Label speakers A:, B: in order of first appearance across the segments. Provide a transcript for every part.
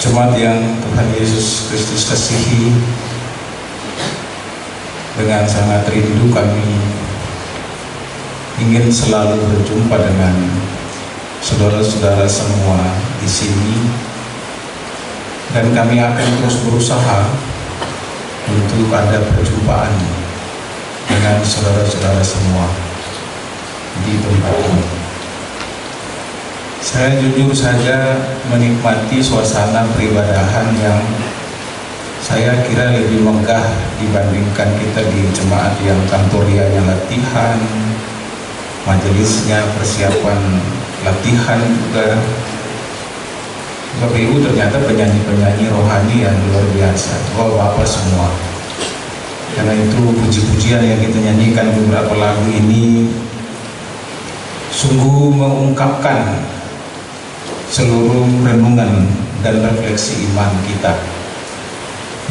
A: Jemaat yang Tuhan Yesus Kristus kasihi, dengan sangat rindu kami ingin selalu berjumpa dengan saudara-saudara semua di sini, dan kami akan terus berusaha untuk ada perjumpaan dengan saudara-saudara semua di tempat ini. Saya jujur saja menikmati suasana peribadahan yang saya kira lebih megah dibandingkan kita di jemaat yang kantorianya latihan, majelisnya persiapan latihan juga. Bapak Ibu ternyata penyanyi-penyanyi rohani yang luar biasa, bapak semua. Karena itu puji-pujian yang kita nyanyikan beberapa lagu ini sungguh mengungkapkan seluruh renungan dan refleksi iman kita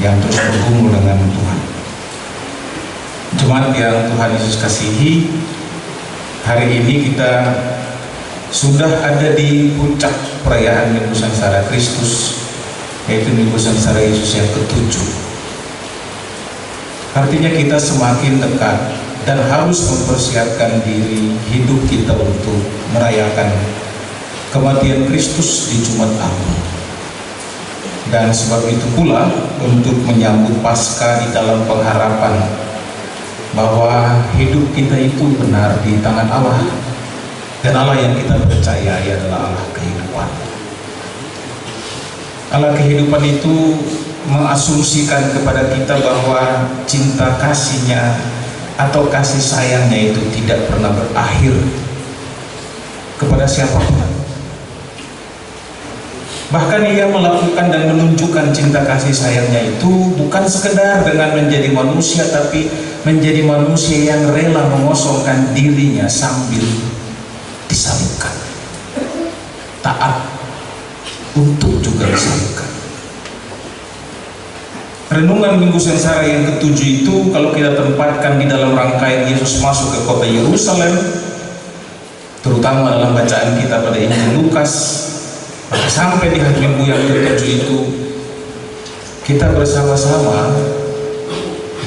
A: yang terus bergumul dengan Tuhan. Jemaat yang Tuhan Yesus kasihi, hari ini kita sudah ada di puncak perayaan Minggu Sangsara Kristus, yaitu Minggu Sangsara Yesus yang ke-7. Artinya kita semakin dekat dan harus mempersiapkan diri hidup kita untuk merayakan kematian Kristus di Jumat Agung. Dan sebab itu pula untuk menyambut Paskah di dalam pengharapan bahwa hidup kita itu benar di tangan Allah, dan Allah yang kita percaya adalah Allah kehidupan. Allah kehidupan itu mengasumsikan kepada kita bahwa cinta kasihnya atau kasih sayangnya itu tidak pernah berakhir kepada siapapun. Bahkan ia melakukan dan menunjukkan cinta kasih sayangnya itu bukan sekedar dengan menjadi manusia, tapi menjadi manusia yang rela mengosongkan dirinya sambil disalibkan, taat untuk juga disalibkan. Renungan Minggu Sangsara yang ke-7 itu kalau kita tempatkan di dalam rangkaian Yesus masuk ke kota Yerusalem, terutama dalam bacaan kita pada Injil Lukas, maka sampai di hari Minggu yang ke-7 itu kita bersama-sama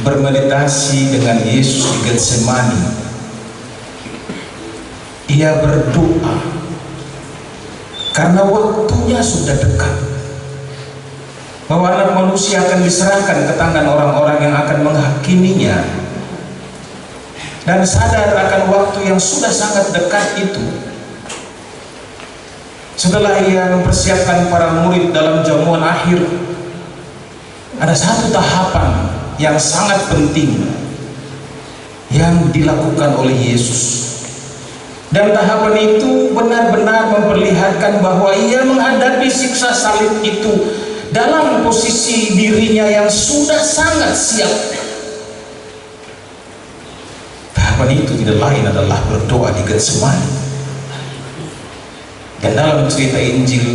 A: bermeditasi dengan Yesus di Getsemani. Ia berdoa karena waktunya sudah dekat, bahwa anak manusia akan diserahkan ke tangan orang-orang yang akan menghakiminya, dan sadar akan waktu yang sudah sangat dekat itu. Setelah ia mempersiapkan para murid dalam jamuan akhir, ada satu tahapan yang sangat penting yang dilakukan oleh Yesus. Dan tahapan itu benar-benar memperlihatkan bahwa ia menghadapi siksa salib itu dalam posisi dirinya yang sudah sangat siap. Tahapan itu tidak lain adalah berdoa di Getsemani. Dan dalam cerita Injil,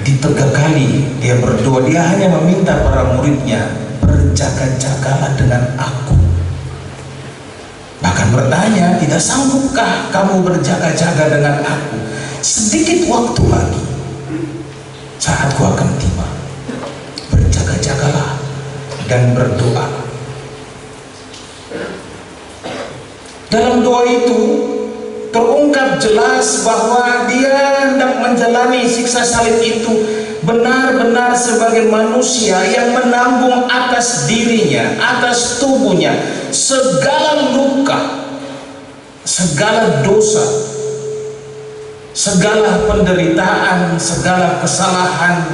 A: di 3 kali dia berdoa, dia hanya meminta para muridnya, berjaga-jagalah dengan aku. Bahkan bertanya, tidak sanggupkah kamu berjaga-jaga dengan aku? Sedikit waktu lagi, saatku akan tiba. Berjaga-jagalah dan berdoa. Dalam doa itu terungkap jelas bahwa dia hendak menjalani siksa salib itu benar-benar sebagai manusia yang menanggung atas dirinya, atas tubuhnya, segala luka, segala dosa, segala penderitaan, segala kesalahan.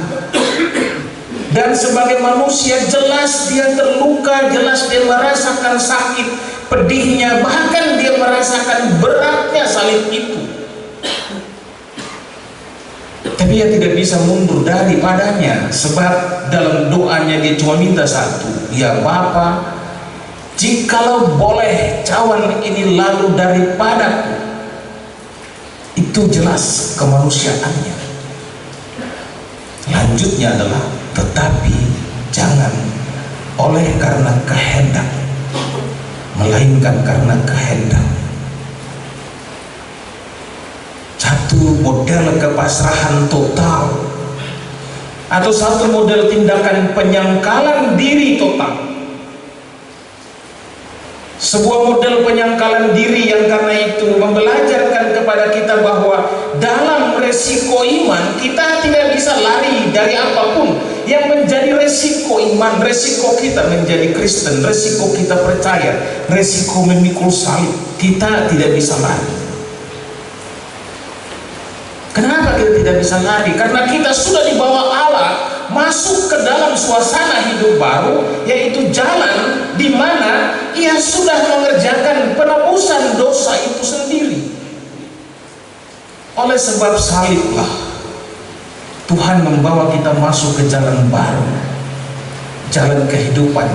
A: Dan sebagai manusia jelas dia terluka, jelas dia merasakan sakit, pedihnya, bahkan dia merasakan beratnya salib itu. Tapi dia tidak bisa mundur daripadanya, sebab dalam doanya dia cuma minta satu, ya Bapa, jikalau boleh cawan ini lalu daripadaku. Itu jelas kemanusiaannya. Lanjutnya adalah, tetapi jangan oleh karena kehendak, melainkan karena kehendak. Satu model kepasrahan total atau satu model tindakan penyangkalan diri total. Sebuah model penyangkalan diri yang karena itu membelajarkan kepada kita bahwa dalam resiko iman kita tidak bisa lari dari apapun yang menjadi resiko iman. Resiko kita menjadi Kristen, resiko kita percaya, resiko memikul salib, kita tidak bisa lari. Kenapa kita tidak bisa lari? Karena kita sudah dibawa Allah masuk ke dalam suasana hidup baru, yaitu jalan di mana Ia sudah mengerjakan penebusan dosa itu sendiri. Oleh sebab saliblah Tuhan membawa kita masuk ke jalan baru, jalan kehidupan,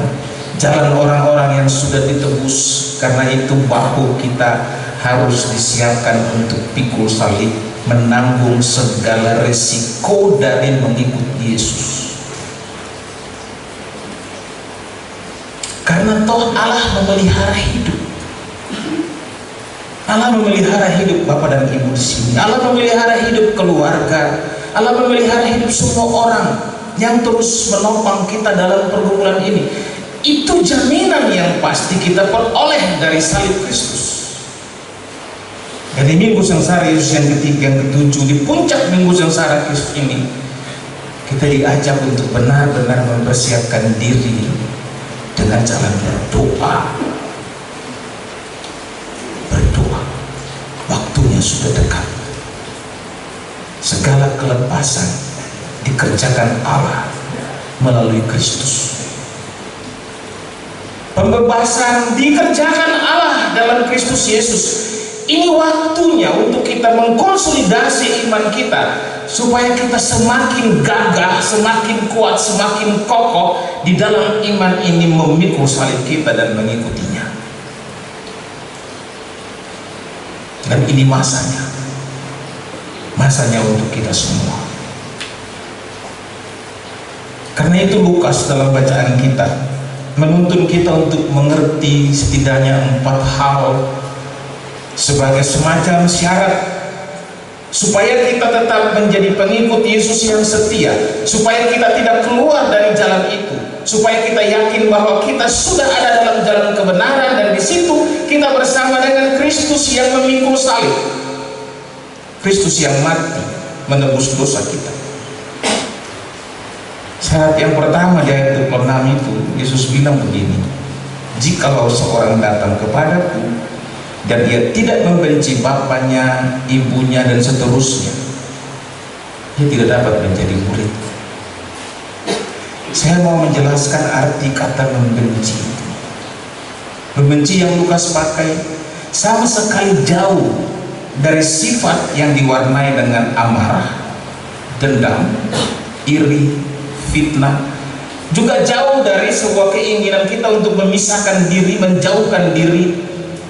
A: jalan orang-orang yang sudah ditebus. Karena itu bahu kita harus disiapkan untuk pikul salib, menanggung segala resiko dari mengikuti Yesus. Karena toh Allah memelihara hidup. Allah memelihara hidup Bapak dan Ibu di sini. Allah memelihara hidup keluarga. Allah memelihara hidup semua orang yang terus menopang kita dalam pergumulan ini. Itu jaminan yang pasti kita peroleh dari salib Kristus. Dan di Minggu Sengsara Yesus yang ketiga, yang ketujuh, di puncak Minggu Sengsara Kristus ini, kita diajak untuk benar-benar mempersiapkan diri dengan jalan berdoa. Berdoa, waktunya sudah dekat. Segala kelepasan dikerjakan Allah melalui Kristus. Pembebasan dikerjakan Allah dalam Kristus Yesus. Ini waktunya untuk kita mengkonsolidasi iman kita supaya kita semakin gagah, semakin kuat, semakin kokoh di dalam iman ini, memikul salib kita dan mengikutinya. Dan ini masanya untuk kita semua. Karena itu Lukas dalam bacaan kita menuntun kita untuk mengerti setidaknya 4 hal sebagai semacam syarat supaya kita tetap menjadi pengikut Yesus yang setia, supaya kita tidak keluar dari jalan itu, supaya kita yakin bahwa kita sudah ada dalam jalan kebenaran, dan di situ kita bersama dengan Kristus yang memikul salib, Kristus yang mati menebus dosa kita. Syarat yang pertama di ayat 26 itu, Yesus bilang begini, jikalau seorang datang kepadaku dan dia tidak membenci bapaknya, ibunya, dan seterusnya, dia tidak dapat menjadi murid. Saya mau menjelaskan arti kata membenci. Membenci yang Lukas pakai sama sekali jauh dari sifat yang diwarnai dengan amarah, dendam, iri, fitnah. Juga jauh dari sebuah keinginan kita untuk memisahkan diri, menjauhkan diri,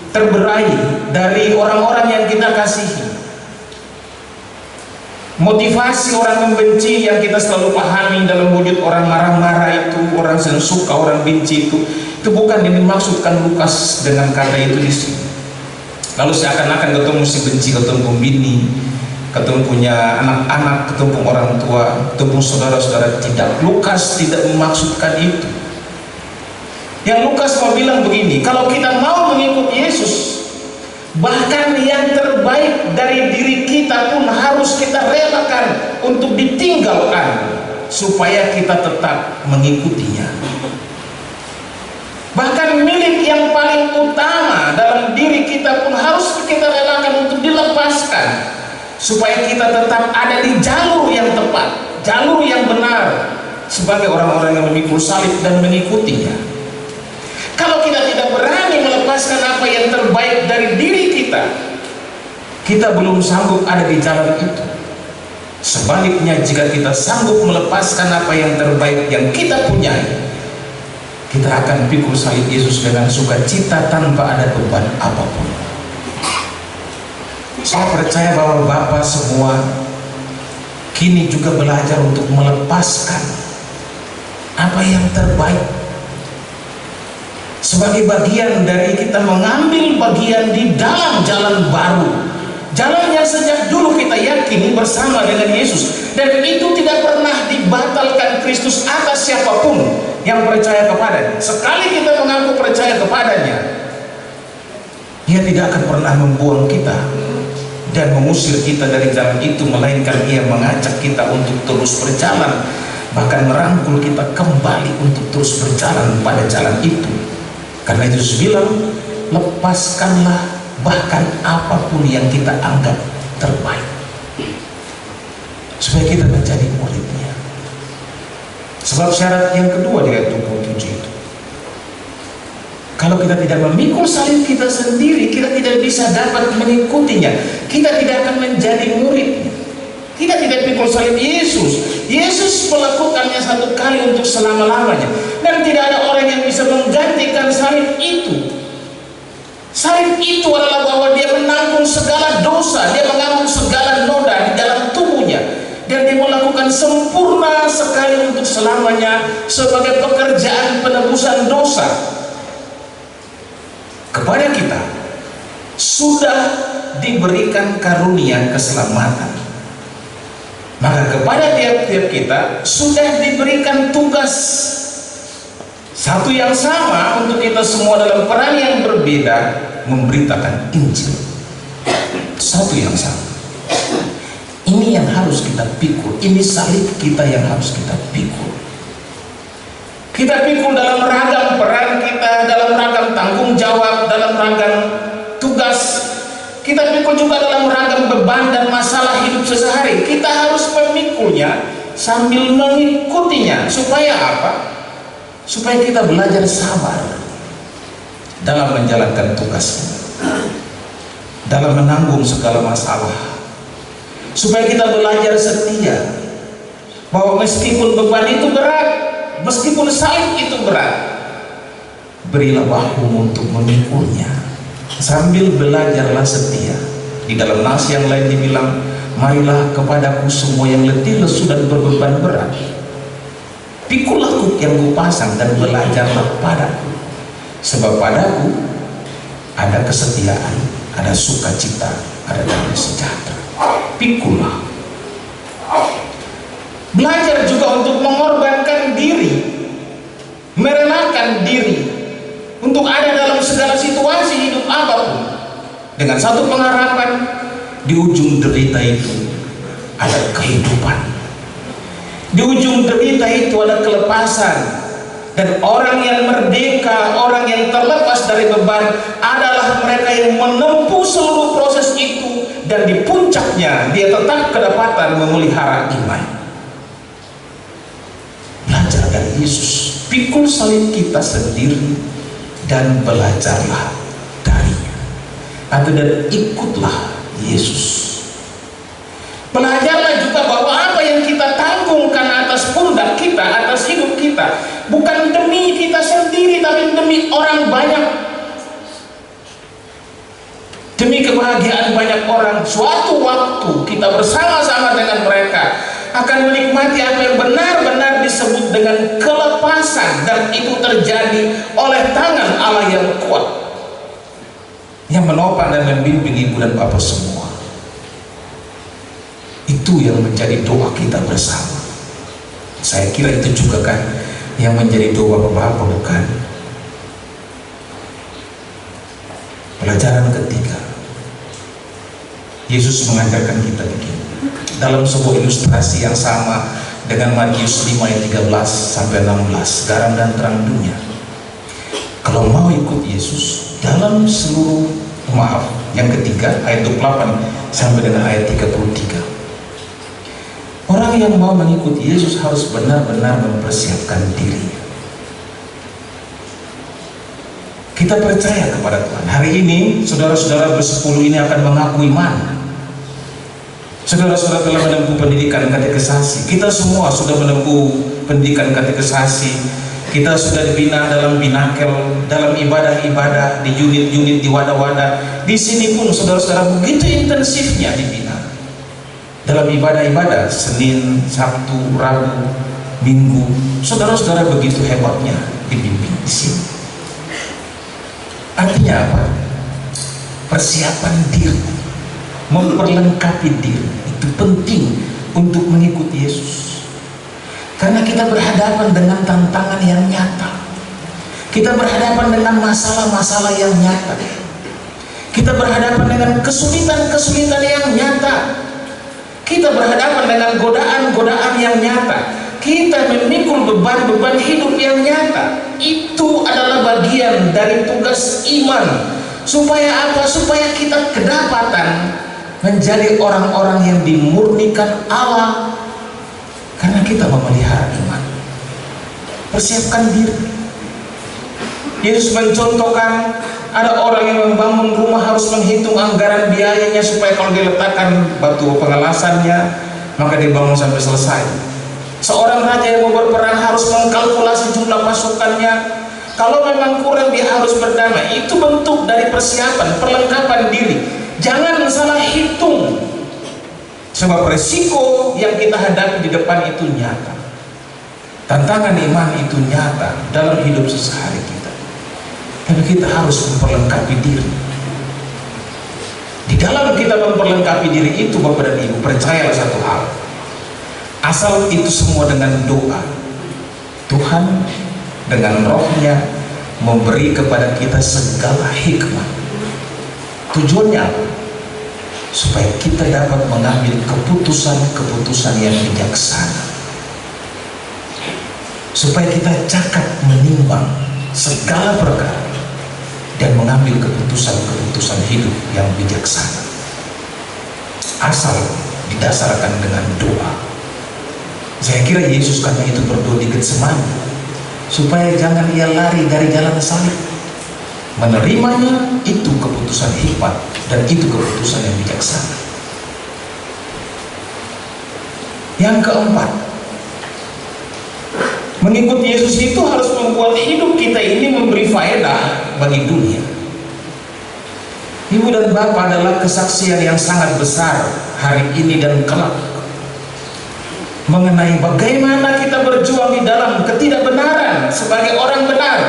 A: terberai dari orang-orang yang kita kasihi. Motivasi orang membenci yang kita selalu pahami dalam wujud orang marah-marah itu, orang yang suka, orang benci itu bukan yang dimaksudkan Lukas dengan kata itu di sini. Lalu seakan-akan ketemu si benci, ketemu bini, ketemu punya anak-anak, ketemu orang tua, ketemu saudara-saudara. Tidak, Lukas tidak memaksudkan itu. Yang Lukas mau bilang begini, kalau kita mau mengikuti Yesus, bahkan yang terbaik dari diri kita pun harus kita relakan untuk ditinggalkan supaya kita tetap mengikutinya. Bahkan milik yang paling utama dalam diri kita pun harus kita relakan untuk dilepaskan supaya kita tetap ada di jalur yang tepat, jalur yang benar sebagai orang-orang yang memikul salib dan mengikutinya. Kalau kita tidak berani melepaskan apa yang terbaik dari diri kita, kita belum sanggup ada di jalan itu. Sebaliknya, jika kita sanggup melepaskan apa yang terbaik yang kita punyai, kita akan pikul salib Yesus dengan sukacita tanpa ada beban apapun. Saya percaya bahwa Bapak semua kini juga belajar untuk melepaskan apa yang terbaik sebagai bagian dari kita mengambil bagian di dalam jalan baru, jalan yang sejak dulu kita yakini bersama dengan Yesus, dan itu tidak pernah dibatal Kristus atas siapapun yang percaya kepadanya. Sekali kita mengaku percaya kepadanya, Ia tidak akan pernah membuang kita dan mengusir kita dari jalan itu, melainkan Ia mengajak kita untuk terus berjalan, bahkan merangkul kita kembali untuk terus berjalan pada jalan itu. Karena Yesus bilang, lepaskanlah bahkan apapun yang kita anggap terbaik, supaya kita menjadi muridnya. Sebab syarat yang kedua di ayat 27 itu, kalau kita tidak memikul salib kita sendiri, kita tidak bisa dapat mengikutinya. Kita tidak akan menjadi muridnya. Kita tidak pikul salib Yesus. Yesus melakukannya satu kali untuk selama-lamanya, dan tidak ada orang yang bisa menggantikan salib itu. Salib itu adalah bahwa Dia menanggung segala dosa, Dia menanggung segala noda di dalam tubuhnya, dan Dia melakukan sempurna sekali untuk selamanya sebagai pekerjaan penebusan dosa. Kepada kita sudah diberikan karunia keselamatan, maka kepada tiap-tiap kita sudah diberikan tugas satu yang sama untuk kita semua dalam peran yang berbeda, memberitakan Injil. Satu yang sama. Ini yang harus kita pikul, ini salib kita yang harus kita pikul. Kita pikul dalam ragam peran kita, dalam ragam tanggung jawab, dalam ragam tugas. Kita pikul juga dalam ragam beban dan masalah hidup sehari-hari. Kita harus memikulnya sambil mengikutinya. Supaya apa? Supaya kita belajar sabar dalam menjalankan tugasnya, dalam menanggung segala masalah. Supaya kita belajar setia, bahwa meskipun beban itu berat, meskipun salib itu berat, berilah bahu untuk memikulnya, sambil belajarlah setia. Di dalam nas yang lain dibilang, marilah kepadaku semua yang letih, lesu dan berbeban berat, pikullah kuk yang kupasang dan belajarlah padaku, sebab padaku ada kesetiaan, ada sukacita, ada damai sejahtera. Pikullah. Belajar juga untuk mengorbankan diri, merelakan diri untuk ada dalam segala situasi hidup apapun, dengan satu pengharapan, di ujung derita itu ada kehidupan, di ujung derita itu ada kelepasan. Dan orang yang merdeka, orang yang terlepas dari beban adalah mereka yang menempuh seluruh proses itu, dan di puncaknya dia tetap kedapatan memelihara iman. Belajar dari Yesus, pikul salib kita sendiri dan belajarlah darinya, atau dan ikutlah Yesus. Belajarlah juga bahwa apa yang kita tanggungkan atas pundak kita, atas hidup kita, bukan demi kita sendiri, tapi demi orang banyak, demi kebahagiaan banyak orang. Suatu waktu kita bersama-sama dengan mereka akan menikmati apa yang benar-benar disebut dengan kelepasan, dan itu terjadi oleh tangan Allah yang kuat, yang menopang dan membimbing ibu dan bapak semua. Itu yang menjadi doa kita bersama. Saya kira itu juga kan yang menjadi doa bapak-bapak, bukan? Pelajaran ketiga, Yesus mengajarkan kita begini, dalam sebuah ilustrasi yang sama dengan Matius 5 ayat 13 sampai 16, garam dan terang dunia. Kalau mau ikut Yesus dalam seluruh, yang ketiga ayat 28 sampai dengan ayat 33, orang yang mau mengikuti Yesus harus benar-benar mempersiapkan diri. Kita percaya kepada Tuhan. Hari ini saudara-saudara bersepuluh ini akan mengaku iman. Saudara-saudara telah menempuh pendidikan katekisasi. Kita semua sudah menempuh pendidikan katekisasi. Kita sudah dibina dalam binakel, dalam ibadah-ibadah, di unit-unit, di wadah-wadah. Di sini pun saudara-saudara begitu intensifnya dibina dalam ibadah-ibadah Senin, Sabtu, Rabu, Minggu. Saudara-saudara begitu hebatnya dibimbing di sini. Artinya apa? Persiapan diri, memperlengkapi diri itu penting untuk mengikuti Yesus. Karena kita berhadapan dengan tantangan yang nyata. Kita berhadapan dengan masalah-masalah yang nyata. Kita berhadapan dengan kesulitan-kesulitan yang nyata. Kita berhadapan dengan godaan-godaan yang nyata. Kita memikul beban-beban hidup yang nyata. Itu adalah bagian dari tugas iman. Supaya apa? Supaya kita kedapatan menjadi orang-orang yang dimurnikan Allah. Karena kita memelihara iman. Persiapkan diri. Yesus mencontohkan, ada orang yang membangun rumah harus menghitung anggaran biayanya supaya kalau diletakkan batu pengelasannya maka dibangun sampai selesai. Seorang raja yang mau berperang harus mengkalkulasi jumlah pasukannya. Kalau memang kurang dia harus berdamai. Itu bentuk dari persiapan, perlengkapan diri. Jangan salah hitung. Sebab resiko yang kita hadapi di depan itu nyata. Tantangan iman itu nyata dalam hidup sehari kita. Tapi kita harus memperlengkapi diri. Di dalam kita memperlengkapi diri itu, Bapak dan Ibu, percayalah satu hal. Asal itu semua dengan doa. Tuhan dengan rohnya memberi kepada kita segala hikmah. Tujuannya apa? Supaya kita dapat mengambil keputusan-keputusan yang bijaksana. Supaya kita cakap menimbang segala perkara dan mengambil keputusan-keputusan hidup yang bijaksana. Asal didasarkan dengan doa. Saya kira Yesus karena itu berdoa di Getsemani, supaya jangan ia lari dari jalan salib. Menerimanya itu keputusan hikmat dan itu keputusan yang bijaksana. Yang keempat, mengikut Yesus itu harus membuat hidup kita ini memberi faedah bagi dunia. Ibu dan Bapak adalah kesaksian yang sangat besar hari ini dan kelak mengenai bagaimana kita berjuang di dalam ketidakbenaran sebagai orang benar,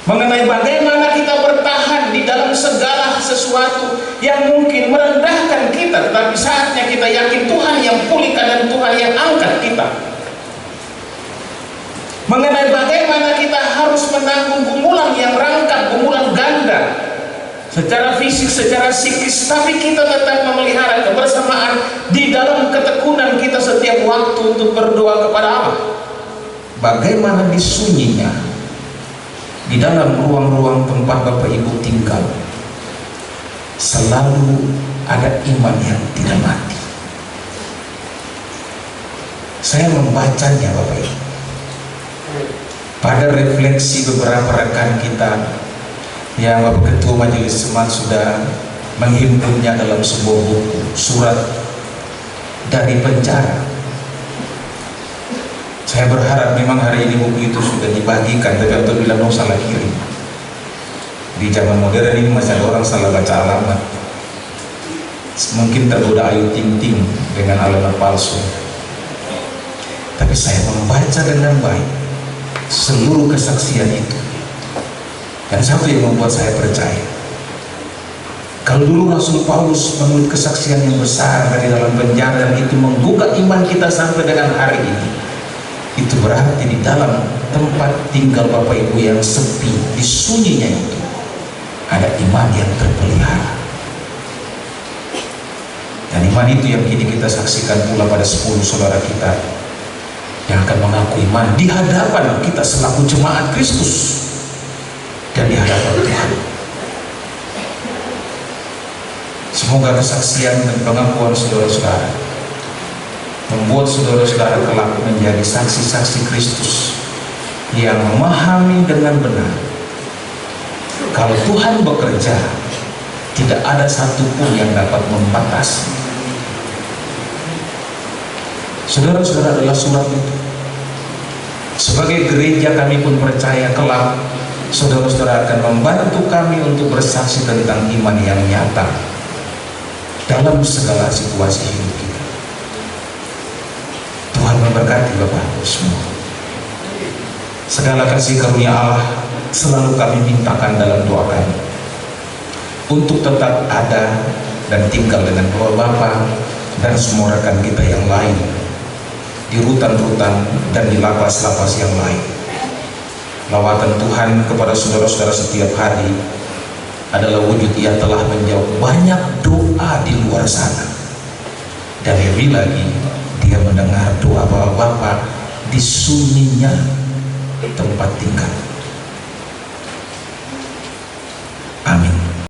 A: mengenai bagaimana kita bertahan di dalam segala sesuatu yang mungkin merendahkan kita, tetapi saatnya kita yakin Tuhan yang pulihkan dan Tuhan yang angkat kita. Mengenai bagaimana kita harus menanggung gumulan yang rangkap, gumulan ganda secara fisik, secara psikis, tapi kita tetap memelihara kebersamaan di dalam ketekunan kita setiap waktu untuk berdoa kepada Allah. Bagaimana disunyinya di dalam ruang-ruang tempat Bapak Ibu tinggal selalu ada iman yang tidak mati. Saya membacanya Bapak Ibu pada refleksi beberapa rekan kita yang Bapak Ketua Majelis Jemaat sudah menghimpunnya dalam sebuah buku surat dari penjara. Saya berharap memang hari ini buku itu sudah dibagikan, tapi untuk bilang no salah kirim. Di zaman modern ini masih ada orang salah baca alamat, mungkin tergoda Ayu Ting Ting dengan alamat palsu. Tapi saya membaca dengan baik seluruh kesaksian itu, dan satu yang membuat saya percaya, kalau dulu Rasul Paulus menulis kesaksian yang besar dari dalam penjara dan itu menggugah iman kita sampai dengan hari ini, itu berarti di dalam tempat tinggal Bapak Ibu yang sepi, di sunyinya itu ada iman yang terpelihara. Dan iman itu yang kini kita saksikan pula pada 10 saudara kita yang akan mengaku iman di hadapan kita selaku jemaat Kristus dan di hadapan Tuhan. Semoga kesaksian dan pengakuan saudara-saudara membuat saudara-saudara kelak menjadi saksi-saksi Kristus yang memahami dengan benar kalau Tuhan bekerja, tidak ada satupun yang dapat membatasi. Saudara-saudara adalah surat itu. Sebagai gereja kami pun percaya kelak saudara-saudara akan membantu kami untuk bersaksi tentang iman yang nyata dalam segala situasi hidup kita. Tuhan memberkati Bapak Ibu semua. Segala kasih karunia Allah selalu kami mintakan dalam doa kami untuk tetap ada dan tinggal dengan Bapak dan semua rekan kita yang lain di rutan-rutan, dan di lapas-lapas yang lain. Lawatan Tuhan kepada saudara-saudara setiap hari adalah wujud Ia telah menjawab banyak doa di luar sana. Dan lebih lagi, Dia mendengar doa Bapak-Bapak di sunyinya tempat tinggal.